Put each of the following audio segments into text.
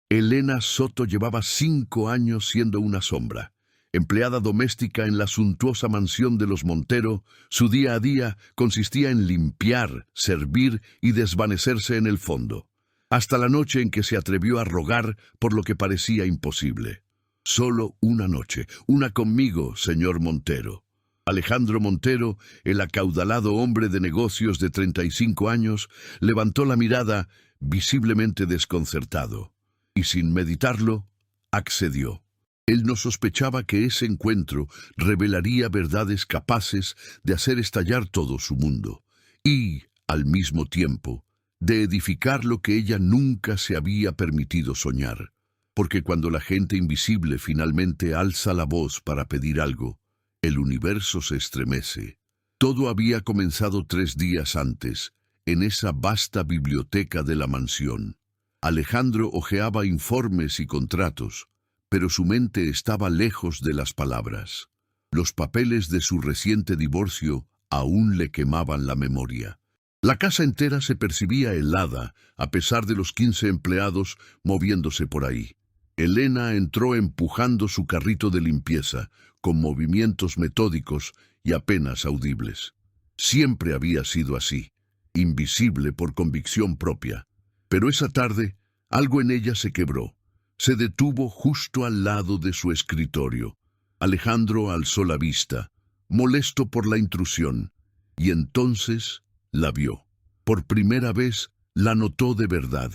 Elena Soto llevaba 5 años siendo una sombra. Empleada doméstica en la suntuosa mansión de los Montero, su día a día consistía en limpiar, servir y desvanecerse en el fondo, hasta la noche en que se atrevió a rogar por lo que parecía imposible. Solo una noche, una conmigo, señor Montero. Alejandro Montero, el acaudalado hombre de negocios de 35 años, levantó la mirada, visiblemente desconcertado, y sin meditarlo, accedió. Él no sospechaba que ese encuentro revelaría verdades capaces de hacer estallar todo su mundo, y, al mismo tiempo, de edificar lo que ella nunca se había permitido soñar. Porque cuando la gente invisible finalmente alza la voz para pedir algo, el universo se estremece. Todo había comenzado 3 días antes, en esa vasta biblioteca de la mansión. Alejandro hojeaba informes y contratos, pero su mente estaba lejos de las palabras. Los papeles de su reciente divorcio aún le quemaban la memoria. La casa entera se percibía helada, a pesar de los 15 empleados moviéndose por ahí. Elena entró empujando su carrito de limpieza, con movimientos metódicos y apenas audibles. Siempre había sido así, invisible por convicción propia. Pero esa tarde, algo en ella se quebró. Se detuvo justo al lado de su escritorio. Alejandro alzó la vista, molesto por la intrusión, y entonces la vio. Por primera vez la notó de verdad.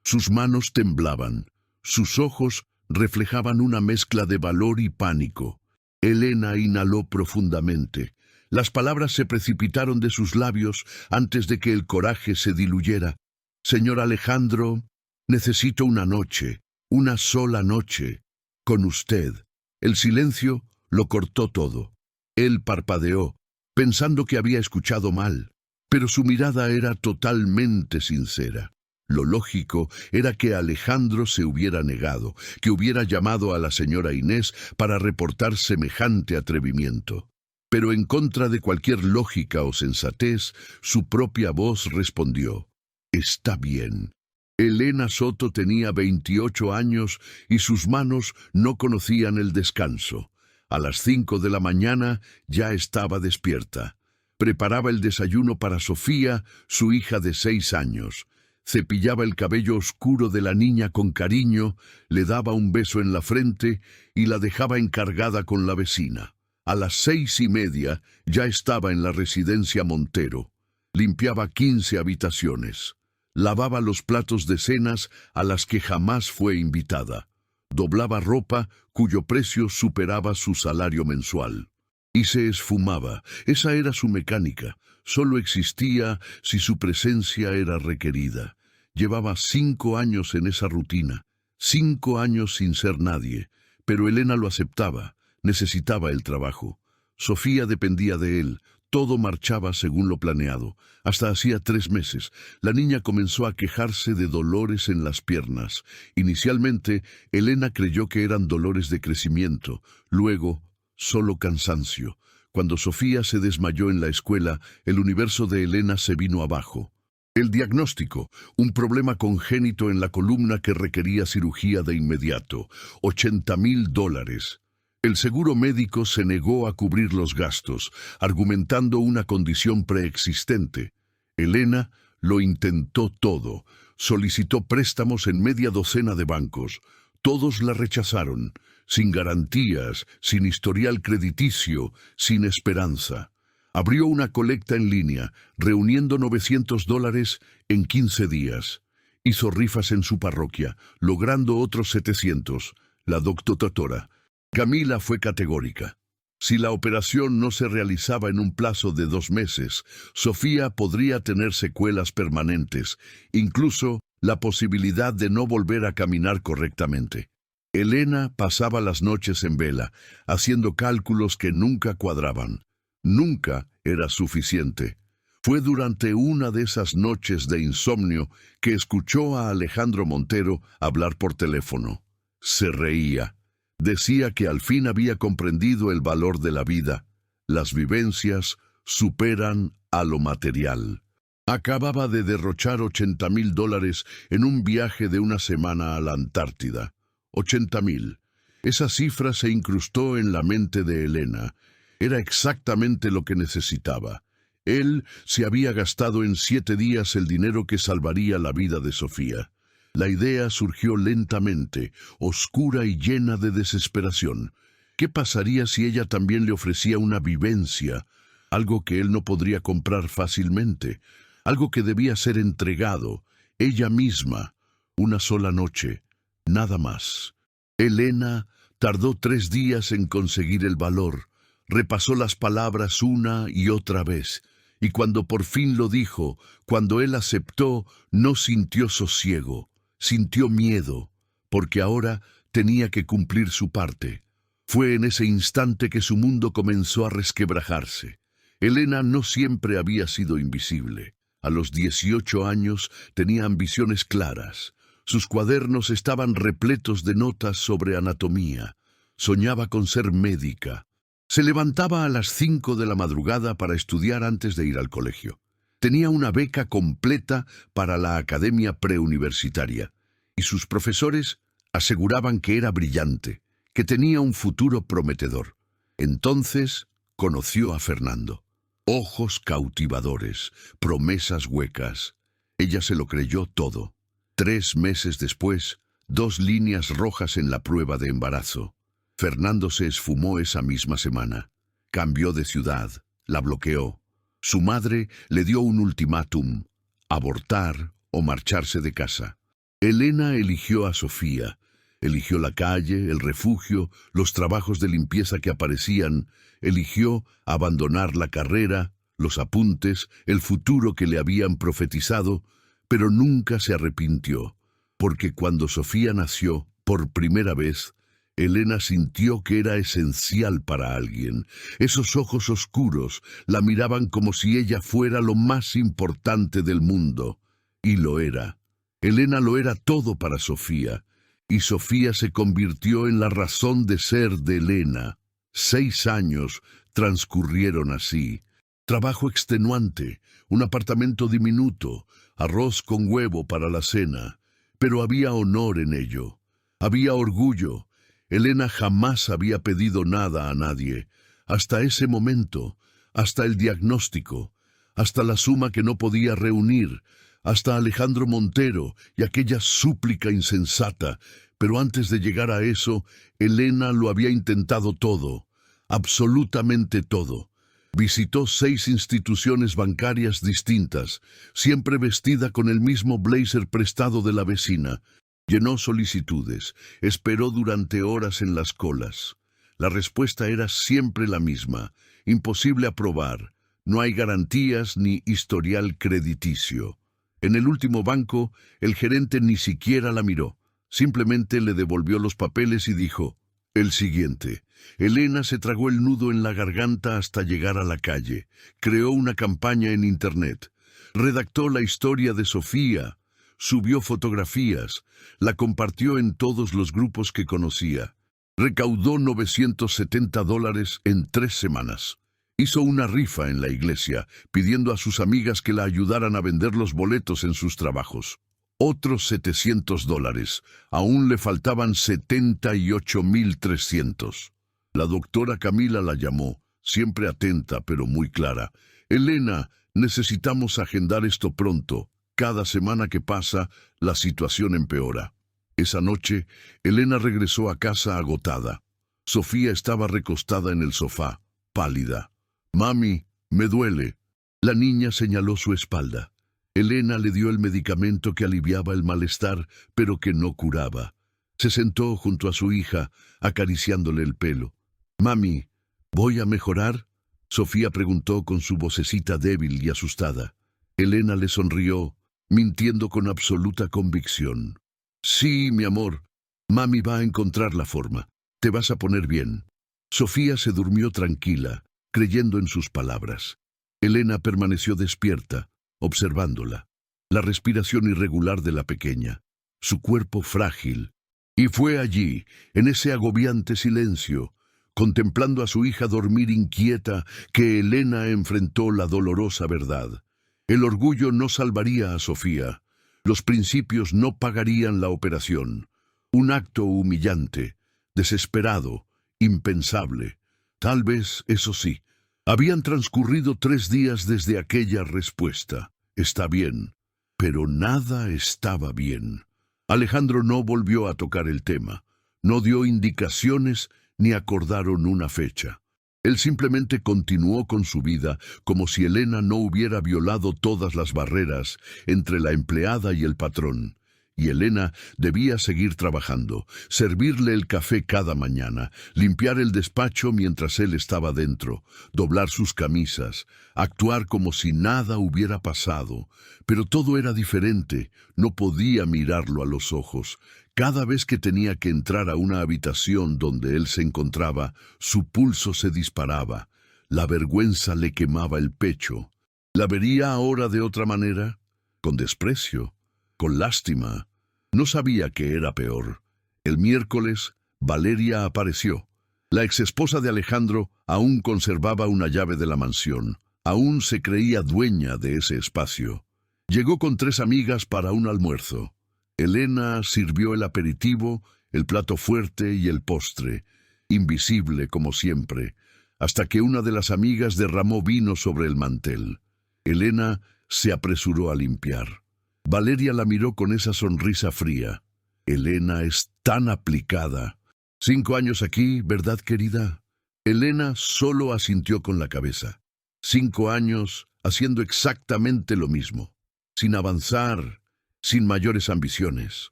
Sus manos temblaban, sus ojos reflejaban una mezcla de valor y pánico. Elena inhaló profundamente. Las palabras se precipitaron de sus labios antes de que el coraje se diluyera. «Señor Alejandro, necesito una noche, una sola noche, con usted». El silencio lo cortó todo. Él parpadeó, pensando que había escuchado mal, pero su mirada era totalmente sincera. Lo lógico era que Alejandro se hubiera negado, que hubiera llamado a la señora Inés para reportar semejante atrevimiento. Pero en contra de cualquier lógica o sensatez, su propia voz respondió: «Está bien». Elena Soto tenía 28 años y sus manos no conocían el descanso. A las 5 de la mañana ya estaba despierta. Preparaba el desayuno para Sofía, su hija de 6 años. Cepillaba el cabello oscuro de la niña con cariño, le daba un beso en la frente y la dejaba encargada con la vecina. A las 6:30 ya estaba en la residencia Montero. Limpiaba 15 habitaciones. Lavaba los platos de cenas a las que jamás fue invitada. Doblaba ropa cuyo precio superaba su salario mensual. Y se esfumaba. Esa era su mecánica. Solo existía si su presencia era requerida. Llevaba 5 años en esa rutina, 5 años sin ser nadie, pero Elena lo aceptaba, necesitaba el trabajo. Sofía dependía de él, todo marchaba según lo planeado. Hasta hacía 3 meses, la niña comenzó a quejarse de dolores en las piernas. Inicialmente, Elena creyó que eran dolores de crecimiento, luego, solo cansancio. Cuando Sofía se desmayó en la escuela, el universo de Elena se vino abajo. El diagnóstico: un problema congénito en la columna que requería cirugía de inmediato, $80,000. El seguro médico se negó a cubrir los gastos, argumentando una condición preexistente. Elena lo intentó todo. Solicitó préstamos en media docena de bancos. Todos la rechazaron, sin garantías, sin historial crediticio, sin esperanza. Abrió una colecta en línea, reuniendo $900 en 15 días. Hizo rifas en su parroquia, logrando otros 700. La doctora Camila fue categórica. Si la operación no se realizaba en un plazo de 2 meses, Sofía podría tener secuelas permanentes, incluso la posibilidad de no volver a caminar correctamente. Elena pasaba las noches en vela, haciendo cálculos que nunca cuadraban. Nunca era suficiente. Fue durante una de esas noches de insomnio que escuchó a Alejandro Montero hablar por teléfono. Se reía. Decía que al fin había comprendido el valor de la vida. Las vivencias superan a lo material. Acababa de derrochar $80,000 en un viaje de una semana a la Antártida. 80,000. Esa cifra se incrustó en la mente de Elena. Era exactamente lo que necesitaba. Él se había gastado en 7 días el dinero que salvaría la vida de Sofía. La idea surgió lentamente, oscura y llena de desesperación. ¿Qué pasaría si ella también le ofrecía una vivencia, algo que él no podría comprar fácilmente, algo que debía ser entregado, ella misma, una sola noche, nada más? Elena tardó 3 días en conseguir el valor, repasó las palabras una y otra vez, y cuando por fin lo dijo, cuando él aceptó, no sintió sosiego, sintió miedo, porque ahora tenía que cumplir su parte. Fue en ese instante que su mundo comenzó a resquebrajarse. Elena no siempre había sido invisible. A los 18 años tenía ambiciones claras. Sus cuadernos estaban repletos de notas sobre anatomía. Soñaba con ser médica. Se levantaba a las 5 de la madrugada para estudiar antes de ir al colegio. Tenía una beca completa para la academia preuniversitaria, y sus profesores aseguraban que era brillante, que tenía un futuro prometedor. Entonces conoció a Fernando. Ojos cautivadores, promesas huecas. Ella se lo creyó todo. 3 meses después, 2 líneas rojas en la prueba de embarazo. Fernando se esfumó esa misma semana. Cambió de ciudad, la bloqueó. Su madre le dio un ultimátum: abortar o marcharse de casa. Elena eligió a Sofía. Eligió la calle, el refugio, los trabajos de limpieza que aparecían. Eligió abandonar la carrera, los apuntes, el futuro que le habían profetizado, pero nunca se arrepintió, porque cuando Sofía nació, por primera vez, Elena sintió que era esencial para alguien. Esos ojos oscuros la miraban como si ella fuera lo más importante del mundo. Y lo era. Elena lo era todo para Sofía. Y Sofía se convirtió en la razón de ser de Elena. 6 años transcurrieron así. Trabajo extenuante, un apartamento diminuto, arroz con huevo para la cena. Pero había honor en ello. Había orgullo. Elena jamás había pedido nada a nadie. Hasta ese momento, hasta el diagnóstico, hasta la suma que no podía reunir, hasta Alejandro Montero y aquella súplica insensata. Pero antes de llegar a eso, Elena lo había intentado todo, absolutamente todo. Visitó 6 instituciones bancarias distintas, siempre vestida con el mismo blazer prestado de la vecina. Llenó solicitudes, esperó durante horas en las colas. La respuesta era siempre la misma: imposible aprobar, no hay garantías ni historial crediticio. En el último banco, el gerente ni siquiera la miró. Simplemente le devolvió los papeles y dijo: el siguiente. Elena se tragó el nudo en la garganta hasta llegar a la calle. Creó una campaña en Internet. Redactó la historia de Sofía. Subió fotografías. La compartió en todos los grupos que conocía. Recaudó $970 en 3 semanas. Hizo una rifa en la iglesia, pidiendo a sus amigas que la ayudaran a vender los boletos en sus trabajos. Otros $700. Aún le faltaban 78,300. La doctora Camila la llamó, siempre atenta pero muy clara. Elena, necesitamos agendar esto pronto. Cada semana que pasa, la situación empeora. Esa noche, Elena regresó a casa agotada. Sofía estaba recostada en el sofá, pálida. «Mami, me duele». La niña señaló su espalda. Elena le dio el medicamento que aliviaba el malestar, pero que no curaba. Se sentó junto a su hija, acariciándole el pelo. «Mami, ¿voy a mejorar?», Sofía preguntó con su vocecita débil y asustada. Elena le sonrió, mintiendo con absoluta convicción. «Sí, mi amor. Mami va a encontrar la forma. Te vas a poner bien». Sofía se durmió tranquila, creyendo en sus palabras. Elena permaneció despierta, observándola. La respiración irregular de la pequeña, su cuerpo frágil. Y fue allí, en ese agobiante silencio, contemplando a su hija dormir inquieta, que Elena enfrentó la dolorosa verdad. El orgullo no salvaría a Sofía. Los principios no pagarían la operación. Un acto humillante, desesperado, impensable. Tal vez, eso sí. Habían transcurrido 3 días desde aquella respuesta. Está bien. Pero nada estaba bien. Alejandro no volvió a tocar el tema. No dio indicaciones ni acordaron una fecha. Él simplemente continuó con su vida como si Elena no hubiera violado todas las barreras entre la empleada y el patrón. Y Elena debía seguir trabajando, servirle el café cada mañana, limpiar el despacho mientras él estaba dentro, doblar sus camisas, actuar como si nada hubiera pasado. Pero todo era diferente, no podía mirarlo a los ojos. Cada vez que tenía que entrar a una habitación donde él se encontraba, su pulso se disparaba. La vergüenza le quemaba el pecho. ¿La vería ahora de otra manera? Con desprecio, con lástima. No sabía qué era peor. El miércoles, Valeria apareció. La exesposa de Alejandro aún conservaba una llave de la mansión. Aún se creía dueña de ese espacio. Llegó con 3 amigas para un almuerzo. Elena sirvió el aperitivo, el plato fuerte y el postre, invisible como siempre, hasta que una de las amigas derramó vino sobre el mantel. Elena se apresuró a limpiar. Valeria la miró con esa sonrisa fría. Elena es tan aplicada. 5 años aquí, ¿verdad, querida? Elena solo asintió con la cabeza. 5 años haciendo exactamente lo mismo, sin avanzar, sin mayores ambiciones.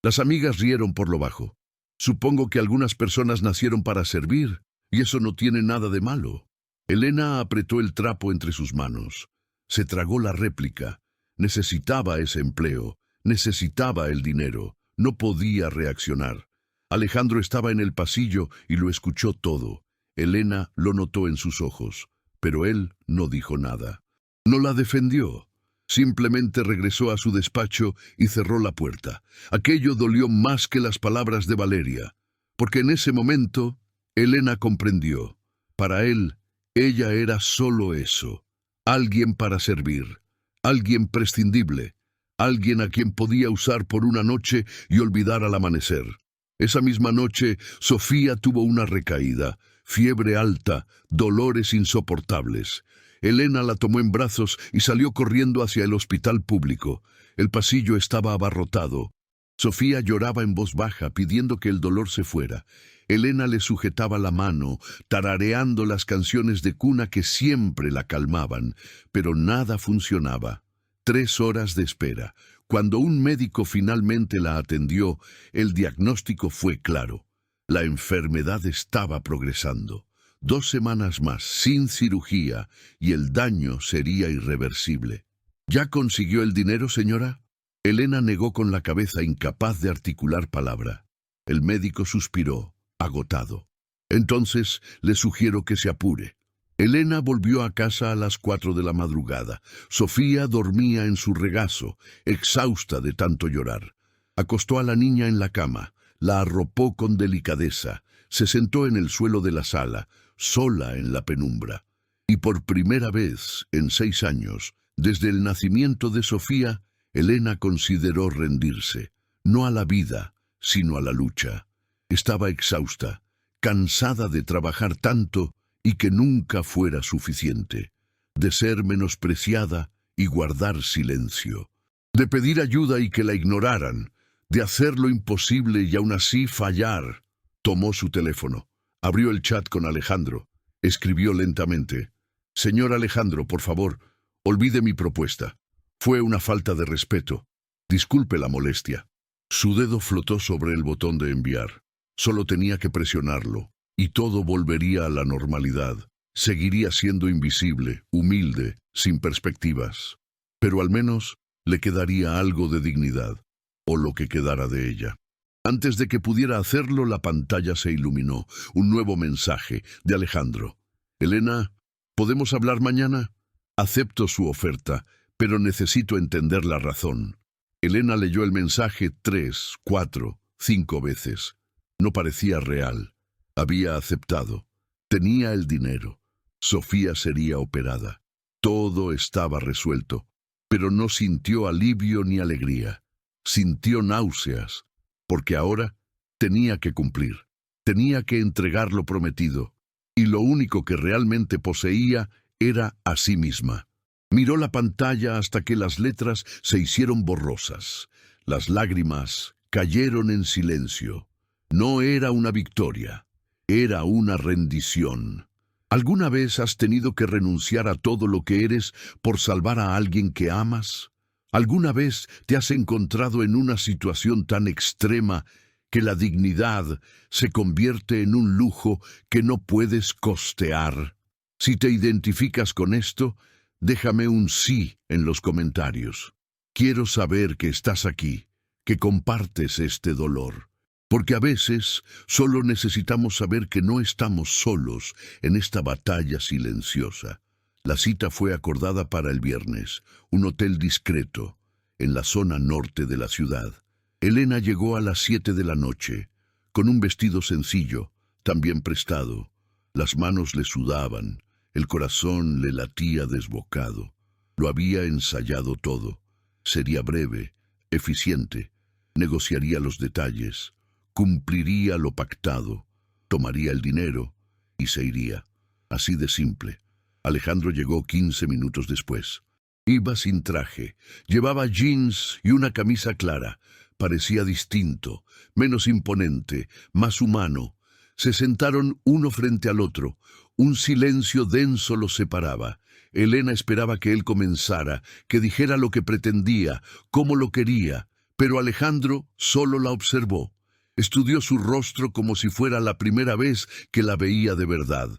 Las amigas rieron por lo bajo. Supongo que algunas personas nacieron para servir, y eso no tiene nada de malo. Elena apretó el trapo entre sus manos. Se tragó la réplica. Necesitaba ese empleo, necesitaba el dinero, no podía reaccionar. Alejandro estaba en el pasillo y lo escuchó todo. Elena lo notó en sus ojos, pero él no dijo nada. No la defendió. Simplemente regresó a su despacho y cerró la puerta. Aquello dolió más que las palabras de Valeria, porque en ese momento Elena comprendió. Para él, ella era solo eso, alguien para servir. Alguien prescindible, alguien a quien podía usar por una noche y olvidar al amanecer. Esa misma noche, Sofía tuvo una recaída, fiebre alta, dolores insoportables. Elena la tomó en brazos y salió corriendo hacia el hospital público. El pasillo estaba abarrotado. Sofía lloraba en voz baja, pidiendo que el dolor se fuera. Elena le sujetaba la mano, tarareando las canciones de cuna que siempre la calmaban, pero nada funcionaba. 3 horas de espera. Cuando un médico finalmente la atendió, el diagnóstico fue claro. La enfermedad estaba progresando. 2 semanas más, sin cirugía, y el daño sería irreversible. ¿Ya consiguió el dinero, señora? Elena negó con la cabeza, incapaz de articular palabra. El médico suspiró, agotado. Entonces le sugiero que se apure. Elena volvió a casa a las 4 de la madrugada. Sofía dormía en su regazo, exhausta de tanto llorar. Acostó a la niña en la cama, la arropó con delicadeza, se sentó en el suelo de la sala, sola en la penumbra. Y por primera vez en 6 años, desde el nacimiento de Sofía, Elena consideró rendirse, no a la vida, sino a la lucha. Estaba exhausta, cansada de trabajar tanto y que nunca fuera suficiente, de ser menospreciada y guardar silencio, de pedir ayuda y que la ignoraran, de hacer lo imposible y aún así fallar. Tomó su teléfono, abrió el chat con Alejandro, escribió lentamente: «Señor Alejandro, por favor, olvide mi propuesta. Fue una falta de respeto. Disculpe la molestia». Su dedo flotó sobre el botón de enviar. Solo tenía que presionarlo, y todo volvería a la normalidad. Seguiría siendo invisible, humilde, sin perspectivas. Pero al menos le quedaría algo de dignidad, o lo que quedara de ella. Antes de que pudiera hacerlo, la pantalla se iluminó. Un nuevo mensaje de Alejandro. «Elena, ¿podemos hablar mañana? Acepto su oferta, pero necesito entender la razón». Elena leyó el mensaje 3, 4, 5 veces. No parecía real. Había aceptado. Tenía el dinero. Sofía sería operada. Todo estaba resuelto. pero no sintió alivio ni alegría. Sintió náuseas, porque ahora tenía que cumplir, tenía que entregar lo prometido, y lo único que realmente poseía era a sí misma. Miró la pantalla hasta que las letras se hicieron borrosas. Las lágrimas cayeron en silencio. No era una victoria, era una rendición. ¿Alguna vez has tenido que renunciar a todo lo que eres por salvar a alguien que amas? ¿Alguna vez te has encontrado en una situación tan extrema que la dignidad se convierte en un lujo que no puedes costear? Si te identificas con esto, déjame un sí en los comentarios. Quiero saber que estás aquí, que compartes este dolor. Porque a veces solo necesitamos saber que no estamos solos en esta batalla silenciosa. La cita fue acordada para el viernes, un hotel discreto, en la zona norte de la ciudad. Elena llegó a las 7 de la noche, con un vestido sencillo, también prestado. Las manos le sudaban, el corazón le latía desbocado. Lo había ensayado todo. Sería breve, eficiente, negociaría los detalles, cumpliría lo pactado, tomaría el dinero y se iría. Así de simple. Alejandro llegó 15 minutos después. Iba sin traje, llevaba jeans y una camisa clara. Parecía distinto, menos imponente, más humano. Se sentaron uno frente al otro. Un silencio denso los separaba. Elena esperaba que él comenzara, que dijera lo que pretendía, cómo lo quería, pero Alejandro solo la observó. Estudió su rostro como si fuera la primera vez que la veía de verdad.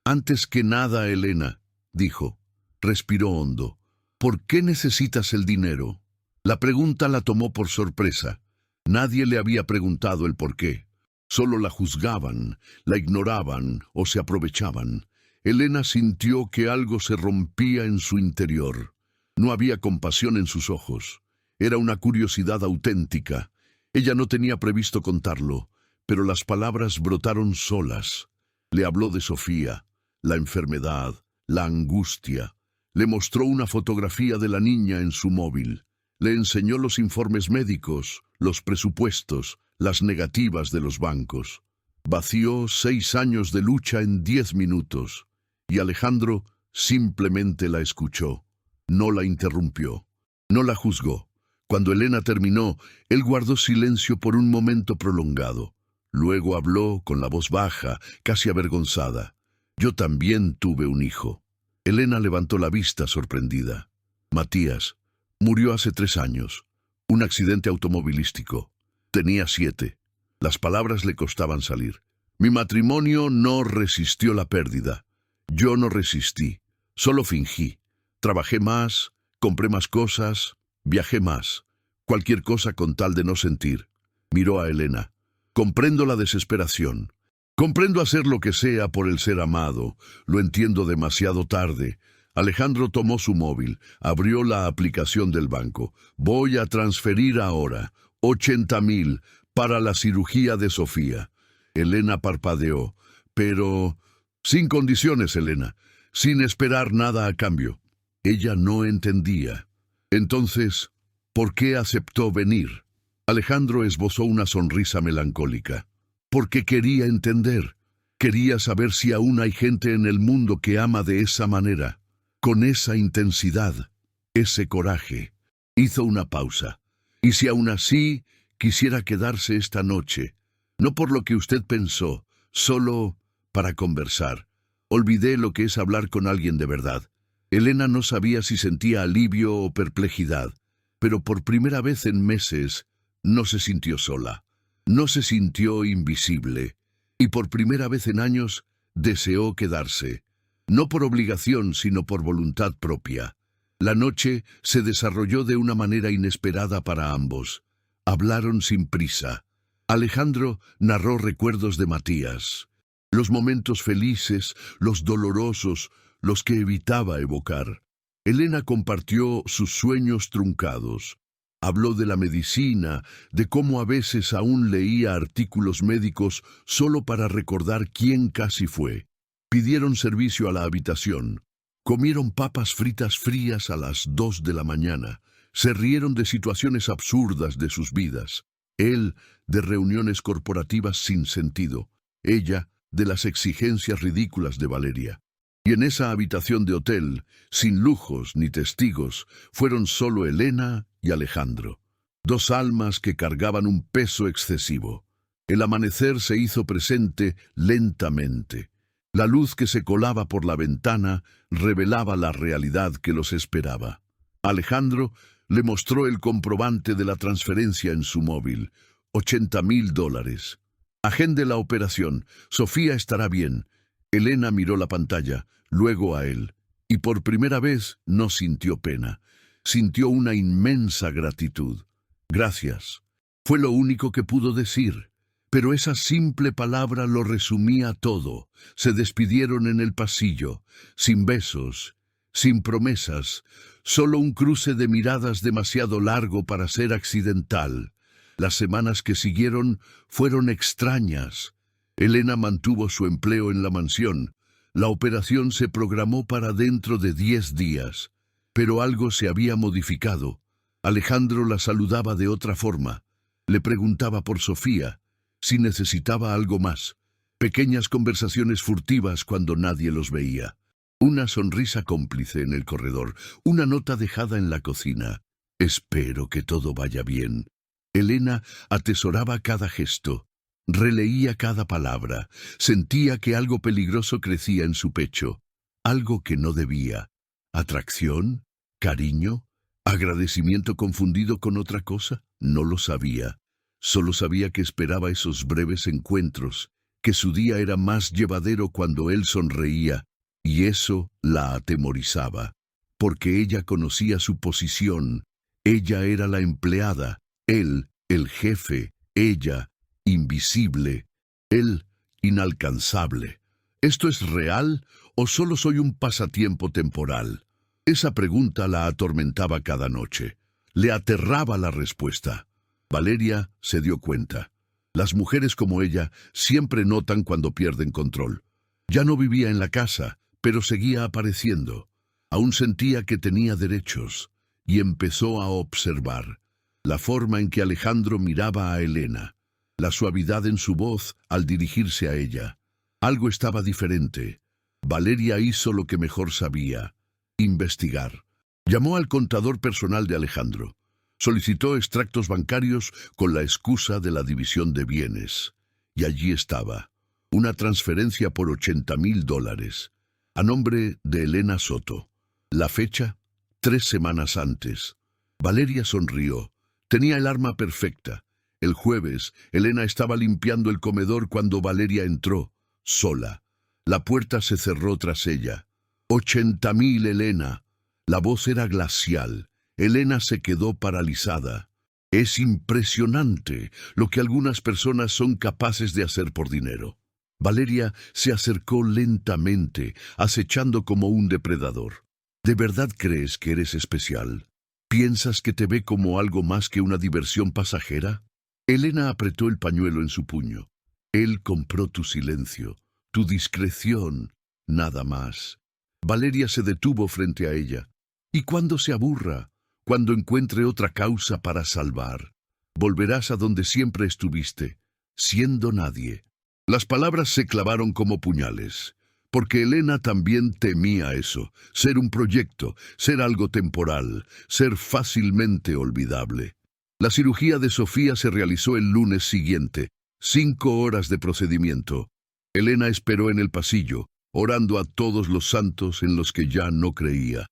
Antes que nada, Elena, dijo. Respiró hondo. ¿Por qué necesitas el dinero? La pregunta la tomó por sorpresa. Nadie le había preguntado el por qué. Solo la juzgaban, la ignoraban o se aprovechaban. Elena sintió que algo se rompía en su interior. No había compasión en sus ojos. Era una curiosidad auténtica. Ella no tenía previsto contarlo, pero las palabras brotaron solas. Le habló de Sofía, la enfermedad, la angustia. Le mostró una fotografía de la niña en su móvil. Le enseñó los informes médicos, los presupuestos, las negativas de los bancos. Vació 6 años de lucha en 10 minutos. Y Alejandro simplemente la escuchó. No la interrumpió. No la juzgó. Cuando Elena terminó, él guardó silencio por un momento prolongado. Luego habló con la voz baja, casi avergonzada. Yo también tuve un hijo. Elena levantó la vista sorprendida. Matías murió hace 3 años. Un accidente automovilístico. Tenía 7. Las palabras le costaban salir. Mi matrimonio no resistió la pérdida. Yo no resistí. Solo fingí. Trabajé más, compré más cosas, viajé más. Cualquier cosa con tal de no sentir. Miró a Elena. Comprendo la desesperación. Comprendo hacer lo que sea por el ser amado. Lo entiendo demasiado tarde. Alejandro tomó su móvil, abrió la aplicación del banco. Voy a transferir ahora 80,000 para la cirugía de Sofía. Elena parpadeó. Pero sin condiciones, Elena. Sin esperar nada a cambio. Ella no entendía. Entonces, ¿por qué aceptó venir? Alejandro esbozó una sonrisa melancólica. Porque quería entender. Quería saber si aún hay gente en el mundo que ama de esa manera, con esa intensidad, ese coraje. Hizo una pausa. Y si aún así quisiera quedarse esta noche, no por lo que usted pensó, solo para conversar. Olvidé lo que es hablar con alguien de verdad. Elena no sabía si sentía alivio o perplejidad, pero por primera vez en meses no se sintió sola. No se sintió invisible, y por primera vez en años deseó quedarse, no por obligación sino por voluntad propia. La noche se desarrolló de una manera inesperada para ambos. Hablaron sin prisa. Alejandro narró recuerdos de Matías, los momentos felices, los dolorosos, los que evitaba evocar. Elena compartió sus sueños truncados. Habló de la medicina, de cómo a veces aún leía artículos médicos solo para recordar quién casi fue. Pidieron servicio a la habitación. Comieron papas fritas frías a las 2 de la mañana. Se rieron de situaciones absurdas de sus vidas. Él, de reuniones corporativas sin sentido. Ella, de las exigencias ridículas de Valeria. Y en esa habitación de hotel, sin lujos ni testigos, fueron solo Elena y Alejandro. Dos almas que cargaban un peso excesivo. El amanecer se hizo presente lentamente. La luz que se colaba por la ventana revelaba la realidad que los esperaba. Alejandro le mostró el comprobante de la transferencia en su móvil. $80,000. Agende la operación. Sofía estará bien. Elena miró la pantalla, luego a él, y por primera vez no sintió pena. Sintió una inmensa gratitud. Gracias. Fue lo único que pudo decir. Pero esa simple palabra lo resumía todo. Se despidieron en el pasillo, sin besos, sin promesas, solo un cruce de miradas demasiado largo para ser accidental. Las semanas que siguieron fueron extrañas. Elena mantuvo su empleo en la mansión. La operación se programó para dentro de 10 días. Pero algo se había modificado. Alejandro la saludaba de otra forma. Le preguntaba por Sofía, si necesitaba algo más. Pequeñas conversaciones furtivas cuando nadie los veía. Una sonrisa cómplice en el corredor, una nota dejada en la cocina. Espero que todo vaya bien. Elena atesoraba cada gesto. Releía cada palabra. Sentía que algo peligroso crecía en su pecho. Algo que no debía. ¿Atracción? ¿Cariño? ¿Agradecimiento confundido con otra cosa? No lo sabía. Solo sabía que esperaba esos breves encuentros, que su día era más llevadero cuando él sonreía, y eso la atemorizaba, porque ella conocía su posición. Ella era la empleada, él, el jefe, ella, invisible, él, inalcanzable. ¿Esto es real o solo soy un pasatiempo temporal? Esa pregunta la atormentaba cada noche. Le aterraba la respuesta. Valeria se dio cuenta. Las mujeres como ella siempre notan cuando pierden control. Ya no vivía en la casa, pero seguía apareciendo. Aún sentía que tenía derechos, y empezó a observar la forma en que Alejandro miraba a Elena, la suavidad en su voz al dirigirse a ella. Algo estaba diferente. Valeria hizo lo que mejor sabía: investigar. Llamó al contador personal de Alejandro. Solicitó extractos bancarios con la excusa de la división de bienes. Y allí estaba, una transferencia por $80,000, a nombre de Elena Soto. La fecha, 3 semanas antes. Valeria sonrió. Tenía el arma perfecta. El jueves, Elena estaba limpiando el comedor cuando Valeria entró, sola. La puerta se cerró tras ella. $80,000, Elena. La voz era glacial. Elena se quedó paralizada. Es impresionante lo que algunas personas son capaces de hacer por dinero. Valeria se acercó lentamente, acechando como un depredador. ¿De verdad crees que eres especial? ¿Piensas que te ve como algo más que una diversión pasajera? Elena apretó el pañuelo en su puño. Él compró tu silencio, tu discreción, nada más. Valeria se detuvo frente a ella. ¿Y cuando se aburra? Cuando encuentre otra causa para salvar, volverás a donde siempre estuviste, siendo nadie. Las palabras se clavaron como puñales, porque Elena también temía eso, ser un proyecto, ser algo temporal, ser fácilmente olvidable. La cirugía de Sofía se realizó el lunes siguiente, 5 horas de procedimiento. Elena esperó en el pasillo, orando a todos los santos en los que ya no creía.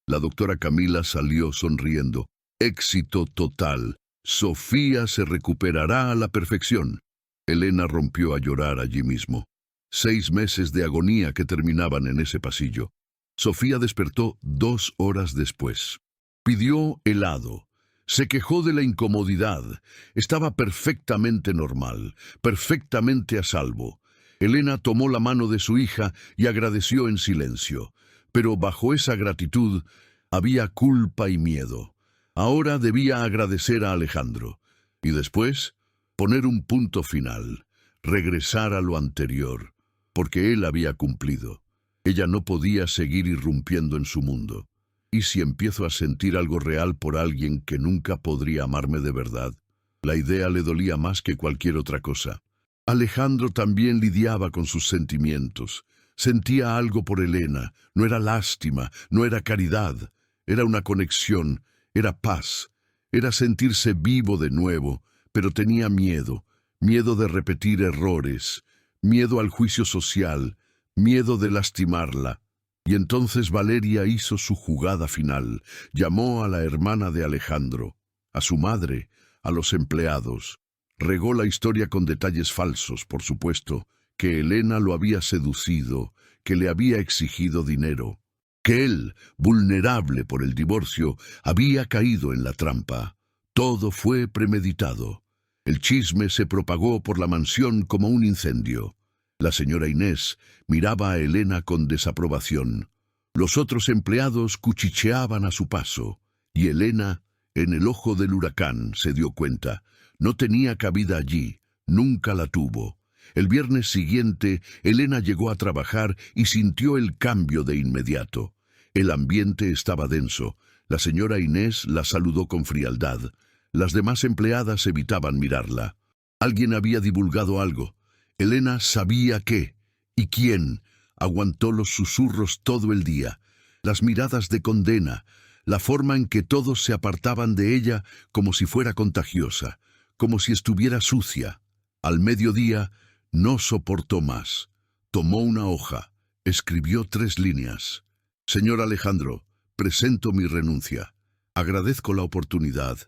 La doctora Camila salió sonriendo. Éxito total. Sofía se recuperará a la perfección. Elena rompió a llorar allí mismo. 6 meses de agonía que terminaban en ese pasillo. Sofía despertó 2 horas después. Pidió helado. Se quejó de la incomodidad. Estaba perfectamente normal, perfectamente a salvo. Elena tomó la mano de su hija y agradeció en silencio. Pero bajo esa gratitud había culpa y miedo. Ahora debía agradecer a Alejandro. Y después, poner un punto final, regresar a lo anterior, porque él había cumplido. Ella no podía seguir irrumpiendo en su mundo. ¿Y si empiezo a sentir algo real por alguien que nunca podría amarme de verdad? La idea le dolía más que cualquier otra cosa. Alejandro también lidiaba con sus sentimientos. Sentía algo por Elena. No era lástima, no era caridad. Era una conexión, era paz. Era sentirse vivo de nuevo, pero tenía miedo. Miedo de repetir errores. Miedo al juicio social. Miedo de lastimarla. Y entonces Valeria hizo su jugada final. Llamó a la hermana de Alejandro, a su madre, a los empleados. Regó la historia con detalles falsos, por supuesto, que Elena lo había seducido, que le había exigido dinero, que él, vulnerable por el divorcio, había caído en la trampa. Todo fue premeditado. El chisme se propagó por la mansión como un incendio. La señora Inés miraba a Elena con desaprobación. Los otros empleados cuchicheaban a su paso, y Elena, en el ojo del huracán, se dio cuenta. No tenía cabida allí, nunca la tuvo. El viernes siguiente, Elena llegó a trabajar y sintió el cambio de inmediato. El ambiente estaba denso. La señora Inés la saludó con frialdad. Las demás empleadas evitaban mirarla. Alguien había divulgado algo. Elena sabía qué y quién. Aguantó los susurros todo el día, las miradas de condena, la forma en que todos se apartaban de ella como si fuera contagiosa, como si estuviera sucia. Al mediodía no soportó más. Tomó una hoja, escribió 3 líneas. Señor Alejandro, presento mi renuncia. Agradezco la oportunidad.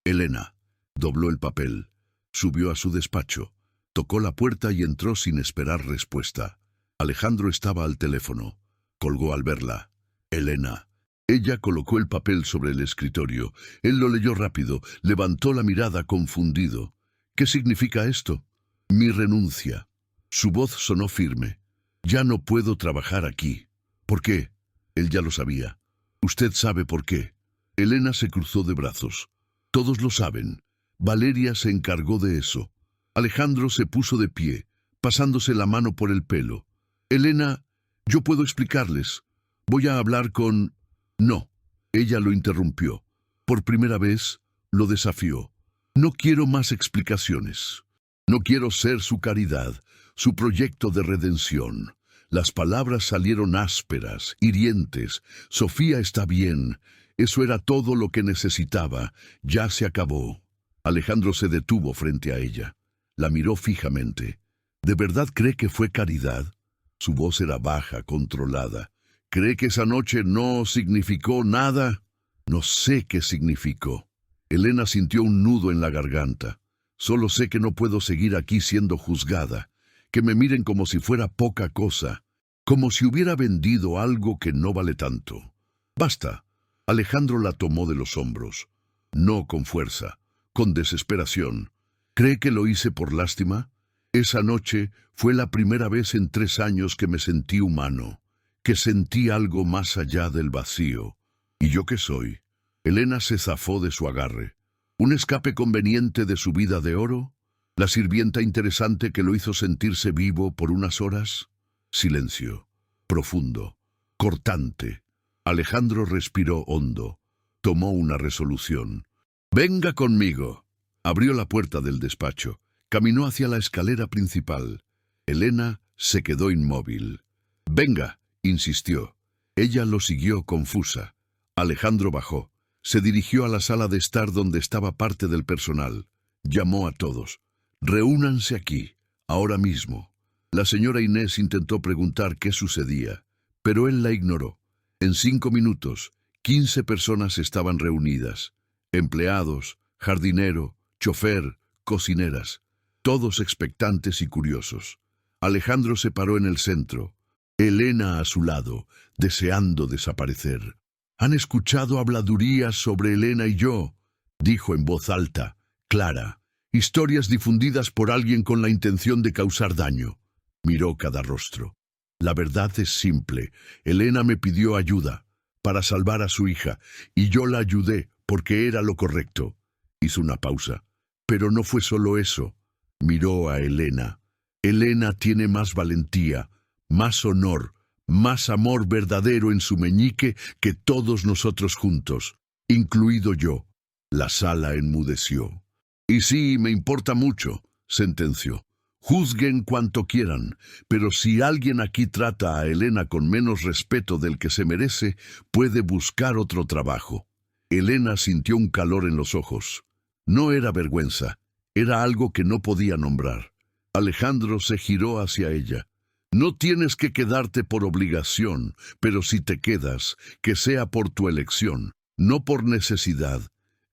Elena. Dobló el papel, subió a su despacho, tocó la puerta y entró sin esperar respuesta. Alejandro estaba al teléfono. Colgó al verla. Elena. Ella colocó el papel sobre el escritorio. Él lo leyó rápido, levantó la mirada confundido. ¿Qué significa esto? Mi renuncia. Su voz sonó firme. Ya no puedo trabajar aquí. ¿Por qué? Él ya lo sabía. Usted sabe por qué. Elena se cruzó de brazos. Todos lo saben. Valeria se encargó de eso. Alejandro se puso de pie, pasándose la mano por el pelo. Elena, yo puedo explicarles. Voy a hablar con... No. Ella lo interrumpió. Por primera vez, lo desafió. No quiero más explicaciones. No quiero ser su caridad, su proyecto de redención. Las palabras salieron ásperas, hirientes. Sofía está bien. Eso era todo lo que necesitaba. Ya se acabó. Alejandro se detuvo frente a ella. La miró fijamente. ¿De verdad cree que fue caridad? Su voz era baja, controlada. ¿Cree que esa noche no significó nada? No sé qué significó. Elena sintió un nudo en la garganta. Solo sé que no puedo seguir aquí siendo juzgada. Que me miren como si fuera poca cosa. Como si hubiera vendido algo que no vale tanto. Basta. Alejandro la tomó de los hombros. No con fuerza, con desesperación. ¿Cree que lo hice por lástima? Esa noche fue la primera vez en 3 años que me sentí humano, que sentí algo más allá del vacío. ¿Y yo qué soy? Elena se zafó de su agarre. ¿Un escape conveniente de su vida de oro? ¿La sirvienta interesante que lo hizo sentirse vivo por unas horas? Silencio. Profundo. Cortante. Alejandro respiró hondo. Tomó una resolución. «Venga conmigo». Abrió la puerta del despacho. Caminó hacia la escalera principal. Elena se quedó inmóvil. «Venga», insistió. Ella lo siguió confusa. Alejandro bajó. Se dirigió a la sala de estar donde estaba parte del personal. Llamó a todos. «Reúnanse aquí, ahora mismo». La señora Inés intentó preguntar qué sucedía, pero él la ignoró. En 5 minutos, 15 personas estaban reunidas. Empleados, jardinero, chofer, cocineras, todos expectantes y curiosos. Alejandro se paró en el centro, Elena a su lado, deseando desaparecer. «Han escuchado habladurías sobre Elena y yo», dijo en voz alta, clara. «Historias difundidas por alguien con la intención de causar daño». Miró cada rostro. «La verdad es simple. Elena me pidió ayuda para salvar a su hija, y yo la ayudé porque era lo correcto». Hizo una pausa. «Pero no fue solo eso». Miró a Elena. «Elena tiene más valentía, más honor, más amor verdadero en su meñique que todos nosotros juntos, incluido yo. La sala enmudeció. Y sí, me importa mucho, sentenció. Juzguen cuanto quieran, pero si alguien aquí trata a Elena con menos respeto del que se merece, puede buscar otro trabajo. Elena sintió un calor en los ojos. No era vergüenza, era algo que no podía nombrar. Alejandro se giró hacia ella. No tienes que quedarte por obligación, pero si te quedas, que sea por tu elección, no por necesidad.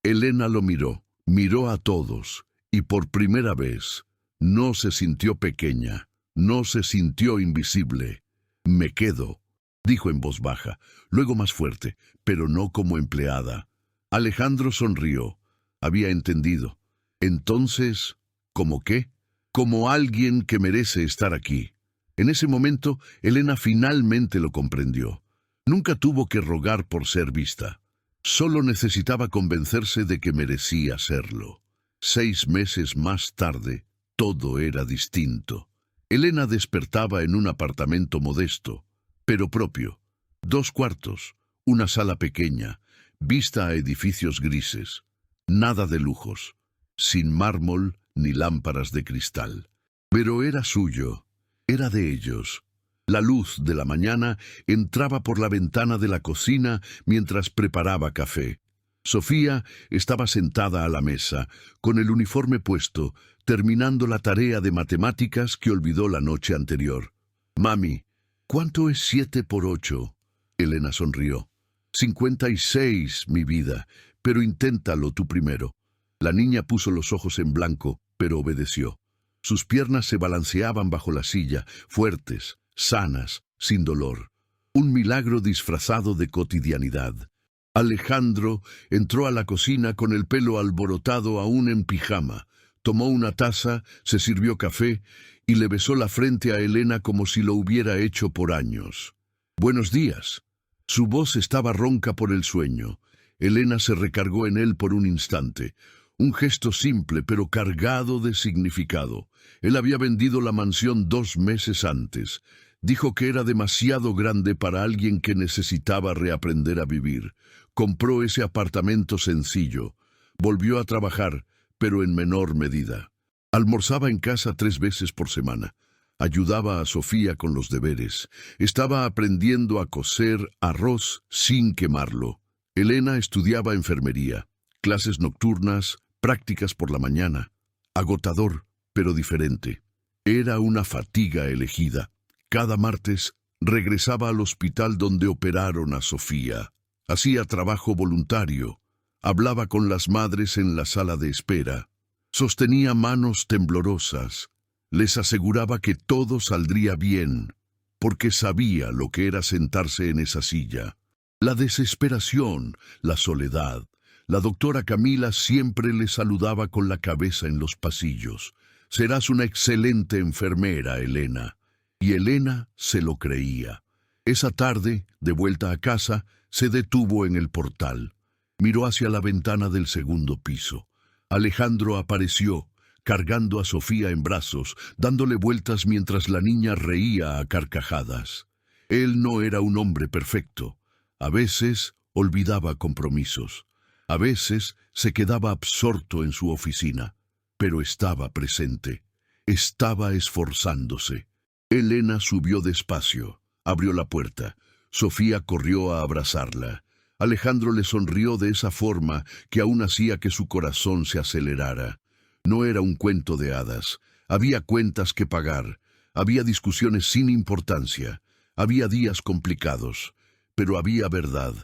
Elena lo miró a todos, y por primera vez, no se sintió pequeña, no se sintió invisible. Me quedo, dijo en voz baja, luego más fuerte, pero no como empleada. Alejandro sonrió. Había entendido. Entonces, ¿cómo qué? Como alguien que merece estar aquí. En ese momento, Elena finalmente lo comprendió. Nunca tuvo que rogar por ser vista. Solo necesitaba convencerse de que merecía serlo. 6 meses más tarde, todo era distinto. Elena despertaba en un apartamento modesto, pero propio. 2 cuartos, una sala pequeña, vista a edificios grises. Nada de lujos, sin mármol ni lámparas de cristal. Pero era suyo, era de ellos. La luz de la mañana entraba por la ventana de la cocina mientras preparaba café. Sofía estaba sentada a la mesa, con el uniforme puesto, terminando la tarea de matemáticas que olvidó la noche anterior. «Mami, ¿cuánto es 7 por 8?» Elena sonrió. 56, mi vida, pero inténtalo tú primero. La niña puso los ojos en blanco, pero obedeció. Sus piernas se balanceaban bajo la silla, fuertes, sanas, sin dolor. Un milagro disfrazado de cotidianidad. Alejandro entró a la cocina con el pelo alborotado aún en pijama. Tomó una taza, se sirvió café y le besó la frente a Elena como si lo hubiera hecho por años. «Buenos días». Su voz estaba ronca por el sueño. Elena se recargó en él por un instante. Un gesto simple pero cargado de significado. Él había vendido la mansión 2 meses antes. Dijo que era demasiado grande para alguien que necesitaba reaprender a vivir. Compró ese apartamento sencillo. Volvió a trabajar, pero en menor medida. Almorzaba en casa 3 veces por semana. Ayudaba a Sofía con los deberes. Estaba aprendiendo a cocer arroz sin quemarlo. Elena estudiaba enfermería. Clases nocturnas, prácticas por la mañana. Agotador, pero diferente. Era una fatiga elegida. Cada martes regresaba al hospital donde operaron a Sofía. Hacía trabajo voluntario. Hablaba con las madres en la sala de espera. Sostenía manos temblorosas. Les aseguraba que todo saldría bien, porque sabía lo que era sentarse en esa silla. La desesperación, la soledad. La doctora Camila siempre le saludaba con la cabeza en los pasillos. «Serás una excelente enfermera, Elena». Y Elena se lo creía. Esa tarde, de vuelta a casa, se detuvo en el portal. Miró hacia la ventana del segundo piso. Alejandro apareció, cargando a Sofía en brazos, dándole vueltas mientras la niña reía a carcajadas. Él no era un hombre perfecto. A veces olvidaba compromisos. A veces se quedaba absorto en su oficina. Pero estaba presente. Estaba esforzándose. Elena subió despacio. Abrió la puerta. Sofía corrió a abrazarla. Alejandro le sonrió de esa forma que aún hacía que su corazón se acelerara. No era un cuento de hadas. Había cuentas que pagar. Había discusiones sin importancia. Había días complicados. Pero había verdad.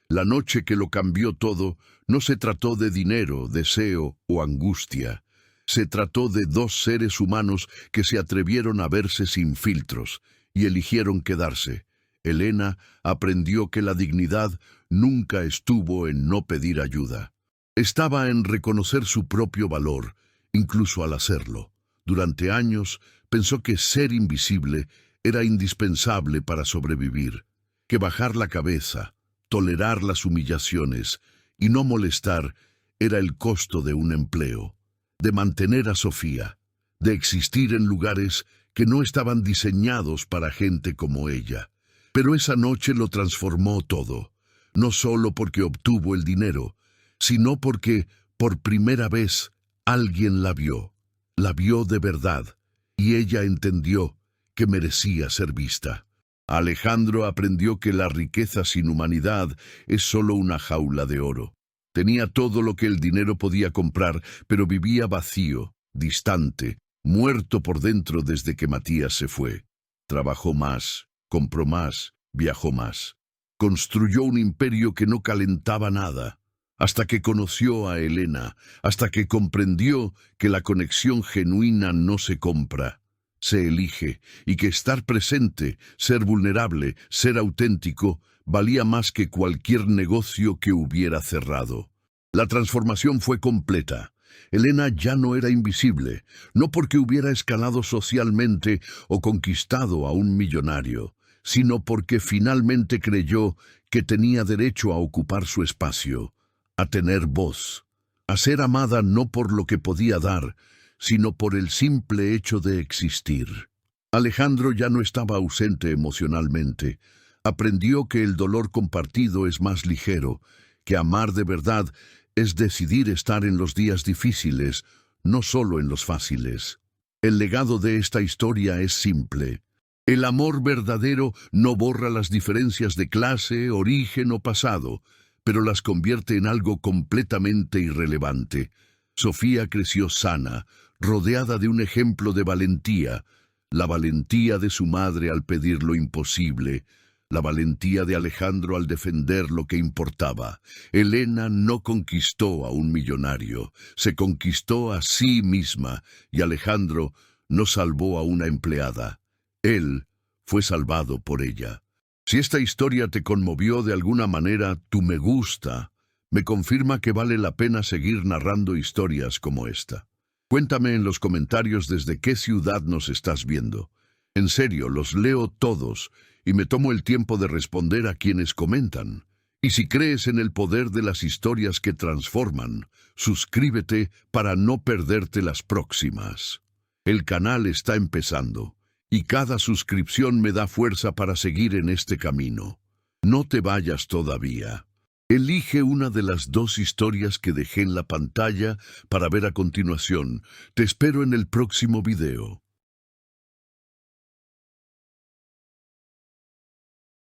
La noche que lo cambió todo no se trató de dinero, deseo o angustia. Se trató de 2 seres humanos que se atrevieron a verse sin filtros y eligieron quedarse. Elena aprendió que la dignidad nunca estuvo en no pedir ayuda. Estaba en reconocer su propio valor, incluso al hacerlo. Durante años pensó que ser invisible era indispensable para sobrevivir, que bajar la cabeza, tolerar las humillaciones y no molestar era el costo de un empleo, de mantener a Sofía, de existir en lugares que no estaban diseñados para gente como ella. Pero esa noche lo transformó todo, no solo porque obtuvo el dinero, sino porque, por primera vez, alguien la vio de verdad, y ella entendió que merecía ser vista. Alejandro aprendió que la riqueza sin humanidad es solo una jaula de oro. Tenía todo lo que el dinero podía comprar, pero vivía vacío, distante, muerto por dentro desde que Matías se fue. Trabajó más, compró más, viajó más. Construyó un imperio que no calentaba nada, hasta que conoció a Elena, hasta que comprendió que la conexión genuina no se compra, se elige, y que estar presente, ser vulnerable, ser auténtico, valía más que cualquier negocio que hubiera cerrado. La transformación fue completa. Elena ya no era invisible, no porque hubiera escalado socialmente o conquistado a un millonario, sino porque finalmente creyó que tenía derecho a ocupar su espacio, a tener voz, a ser amada no por lo que podía dar, sino por el simple hecho de existir. Alejandro ya no estaba ausente emocionalmente. Aprendió que el dolor compartido es más ligero, que amar de verdad es decidir estar en los días difíciles, no solo en los fáciles. El legado de esta historia es simple. El amor verdadero no borra las diferencias de clase, origen o pasado, pero las convierte en algo completamente irrelevante. Sofía creció sana, rodeada de un ejemplo de valentía, la valentía de su madre al pedir lo imposible, la valentía de Alejandro al defender lo que importaba. Elena no conquistó a un millonario, se conquistó a sí misma, y Alejandro no salvó a una empleada. Él fue salvado por ella. Si esta historia te conmovió de alguna manera, tu me gusta me confirma que vale la pena seguir narrando historias como esta. Cuéntame en los comentarios desde qué ciudad nos estás viendo. En serio, los leo todos y me tomo el tiempo de responder a quienes comentan. Y si crees en el poder de las historias que transforman, suscríbete para no perderte las próximas. El canal está empezando, y cada suscripción me da fuerza para seguir en este camino. No te vayas todavía. Elige una de las dos historias que dejé en la pantalla para ver a continuación. Te espero en el próximo video.